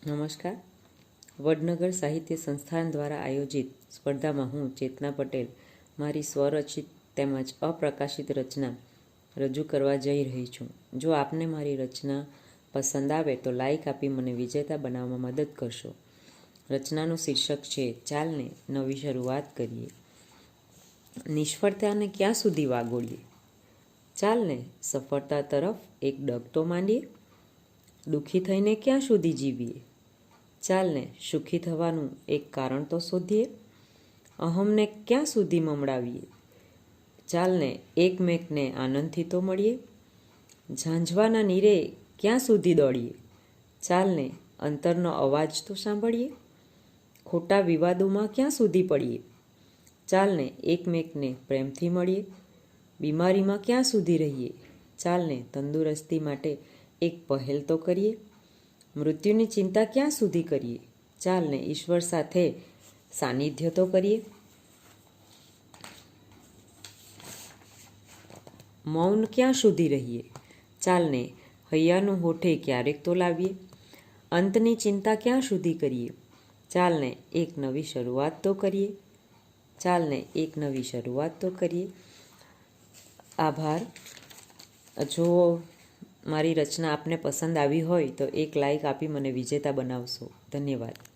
નમસ્કાર. વડનગર સાહિત્ય સંસ્થાન દ્વારા આયોજિત સ્પર્ધામાં હું ચેતના પટેલ મારી સ્વરચિત તેમજ અપ્રકાશિત રચના રજૂ કરવા જઈ રહી છું. જો આપને મારી રચના પસંદ આવે તો લાઈક આપી મને વિજેતા બનાવવામાં મદદ કરશો. રચનાનું શીર્ષક છે ચાલને નવી શરૂઆત કરીએ. નિષ્ફળતાને ક્યાં સુધી વાગોળીએ? ચાલને સફળતા તરફ એક ડગ તો માંડીએ. દુઃખી થઈને ક્યાં સુધી જીવીએ? ચાલને સુખી થવાનું એક કારણ તો શોધીએ. અહમને ક્યાં સુધી મમડાવીએ? ચાલને એકમેકને આનંદથી તો મળીએ. ઝાંઝવાના નીરે ક્યાં સુધી દોડીએ? ચાલને અંતરનો અવાજ તો સાંભળીએ. ખોટા વિવાદોમાં ક્યાં સુધી પડીએ? ચાલને એકમેકને પ્રેમથી મળીએ. બીમારીમાં ક્યાં સુધી રહીએ? ચાલને તંદુરસ્તી માટે એક પહેલ તો કરીએ. મૃત્યુની ચિંતા ક્યાં સુધી કરીએ? ચાલને ઈશ્વર સાથે સાનિધ્ય તો કરીએ. મૌન ક્યાં સુધી રહીએ? ચાલને હૈયાનું હોઠે ક્યારેક તો લાવીએ. અંતની ચિંતા ક્યાં સુધી કરીએ? ચાલને એક નવી શરૂઆત તો કરીએ. ચાલને એક નવી શરૂઆત તો કરીએ. આભાર. જો મારી રચના આપને પસંદ આવી હોય તો એક લાઈક આપી મને વિજેતા બનાવશો. ધન્યવાદ.